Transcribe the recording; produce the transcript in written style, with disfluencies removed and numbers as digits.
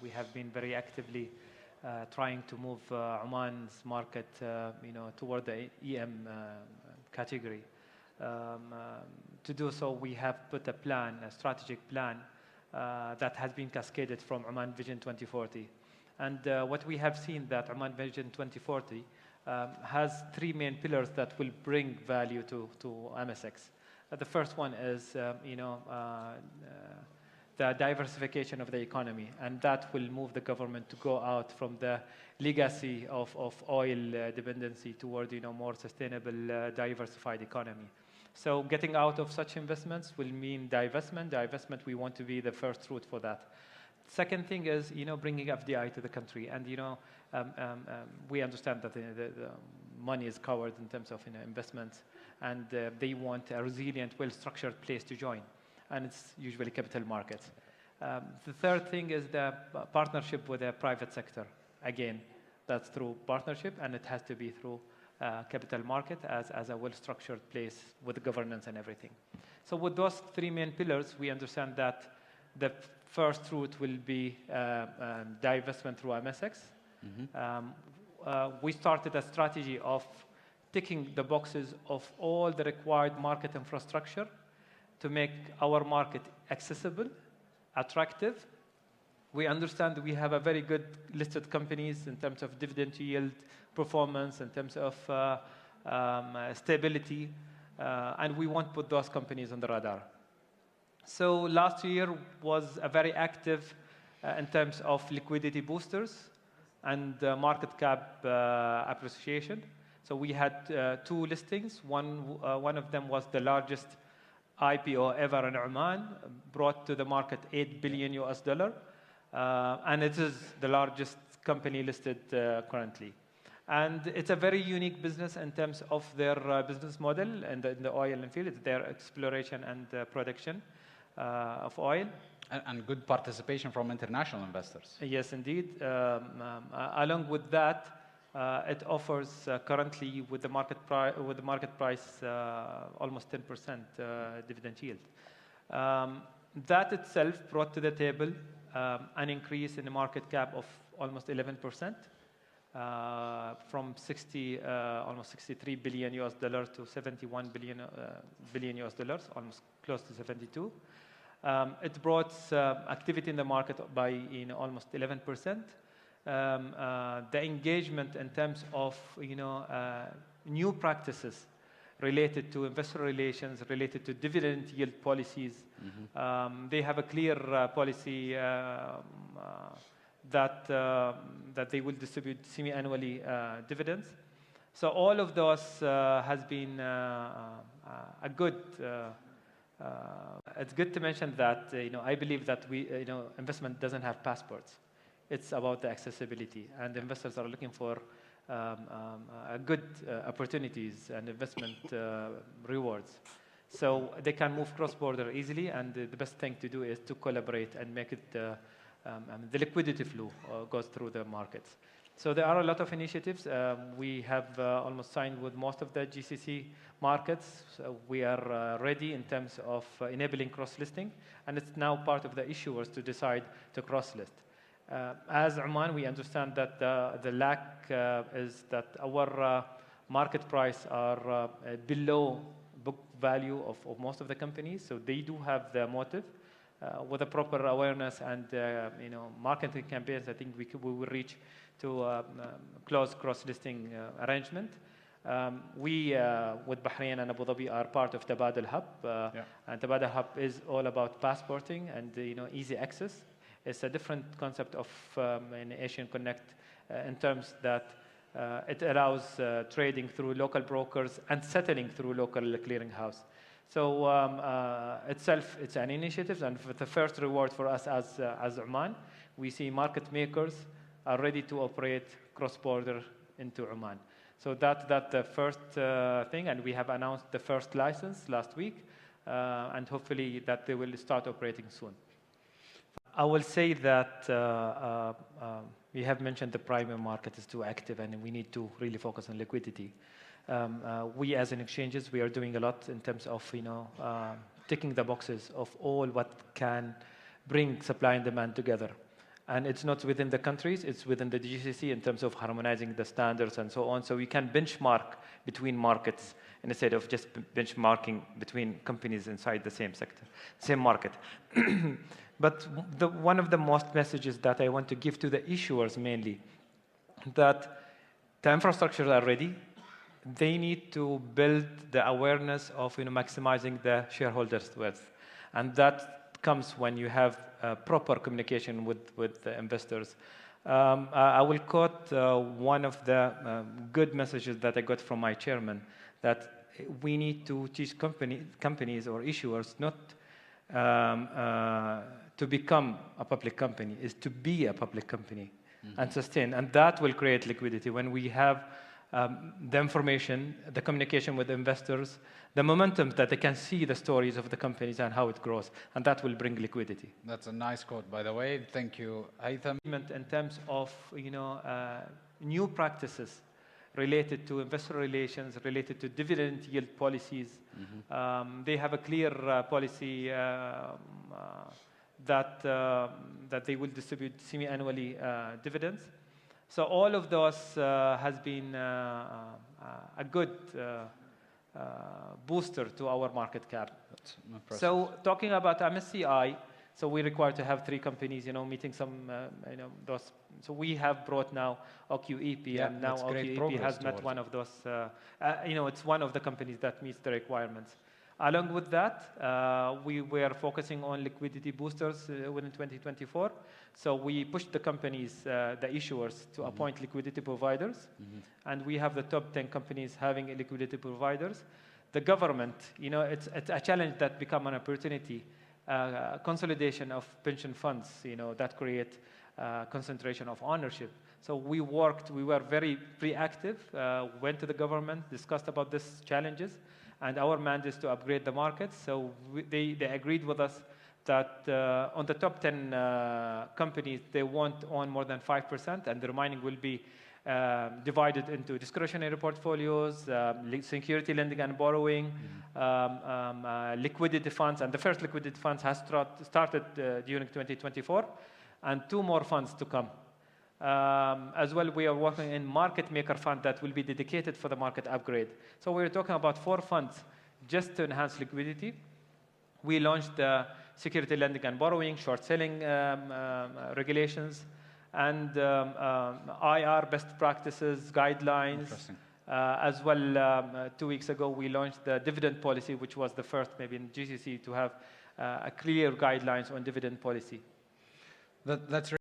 we have been very actively trying to move Oman's market, toward the EM category. To do so, we have put a plan, a strategic plan, that has been cascaded from Oman Vision 2040. And what we have seen that Oman Vision 2040 has three main pillars that will bring value to MSX. The first one is, the diversification of the economy, and that will move the government to go out from the legacy of oil dependency toward more sustainable, diversified economy. So getting out of such investments will mean divestment. Divestment, we want to be the first route for that. Second thing is, bringing FDI to the country, and we understand that the money is covered in terms of investments, and they want a resilient, well-structured place to join, and it's usually capital markets. The third thing is the partnership with the private sector. Again, that's through partnership, and it has to be through capital market as a well-structured place with governance and everything. So with those three main pillars, we understand that the first route will be divestment through MSX. We started a strategy of ticking the boxes of all the required market infrastructure to make our market accessible, attractive. We understand we have a very good listed companies in terms of dividend yield, performance, in terms of stability, and we want to put those companies on the radar. So last year was a very active in terms of liquidity boosters and market cap appreciation. So we had two listings. One of them was the largest IPO ever in Oman, brought to the market $8 billion, and it is the largest company listed currently. And it's a very unique business in terms of their business model in the oil and field. It's their exploration and production of oil. And good participation from international investors. Yes, indeed. Along with that, it offers currently with the market price almost 10% dividend yield. That itself brought to the table an increase in the market cap of almost 11%, from almost $63 billion to $71 billion, almost close to 72. It brought activity in the market by almost 11%. The engagement in terms of new practices related to investor relations, related to dividend yield policies. They have a clear policy that they will distribute semi-annually dividends. So all of those has been a good. It's good to mention that I believe that investment doesn't have passports. It's about the accessibility, and investors are looking for good opportunities and investment rewards. So they can move cross-border easily, and the best thing to do is to collaborate and make it the liquidity flow goes through the markets. So there are a lot of initiatives. We have almost signed with most of the GCC markets. So we are ready in terms of enabling cross-listing, and it's now part of the issuers to decide to cross-list. As Oman, we understand that the lack is that our market price are below book value of most of the companies. So they do have the motive. With a proper awareness and marketing campaigns, I think we will reach to close cross-listing arrangement. We, with Bahrain and Abu Dhabi, are part of Tabadal Hub. And Tabadal Hub is all about passporting and easy access. It's a different concept of Asian Connect in terms that it allows trading through local brokers and settling through local clearinghouse. So itself, it's an initiative, and for the first reward for us as Oman, we see market makers are ready to operate cross-border into Oman. So that's the first thing, and we have announced the first license last week, and hopefully that they will start operating soon. I will say that we have mentioned the primary market is too active, and we need to really focus on liquidity. We as an exchanges, we are doing a lot in terms of ticking the boxes of all what can bring supply and demand together. And it's not within the countries, it's within the GCC in terms of harmonizing the standards and so on. So we can benchmark between markets instead of just benchmarking between companies inside the same sector, same market. But one of the most messages that I want to give to the issuers mainly, that the infrastructures are ready. They need to build the awareness of maximizing the shareholders' wealth. And that comes when you have proper communication with the investors. I will quote one of the good messages that I got from my chairman, that we need to teach companies or issuers not to become a public company, is to be a public company and sustain. And that will create liquidity when we have the information, the communication with investors, the momentum that they can see the stories of the companies and how it grows, and that will bring liquidity. That's a nice quote, by the way. Thank you, Haytham. In terms of new practices related to investor relations, related to dividend yield policies, they have a clear policy that they will distribute semi-annually dividends. So all of those has been a good booster to our market cap. So talking about MSCI, so we require to have 3 companies, meeting some, those. So we have brought now OQEP, and now OQEP has met one of those. It's one of the companies that meets the requirements. Along with that, we were focusing on liquidity boosters within 2024. So we pushed the companies, the issuers, to appoint liquidity providers. And we have the top 10 companies having liquidity providers. The government, it's a challenge that become an opportunity. Consolidation of pension funds, that create concentration of ownership. So we were very reactive, went to the government, discussed about these challenges. And our mandate is to upgrade the markets. So they agreed with us that on the top 10 companies, they won't own more than 5%, and the remaining will be divided into discretionary portfolios, security lending and borrowing, liquidity funds. And the first liquidity funds has started during 2024, and 2 more funds to come. As well, we are working in market maker fund that will be dedicated for the market upgrade. So we're talking about 4 funds just to enhance liquidity. We launched the security lending and borrowing, short selling regulations, and IR best practices, guidelines. As well, 2 weeks ago, we launched the dividend policy, which was the first maybe in GCC to have a clear guidelines on dividend policy. That's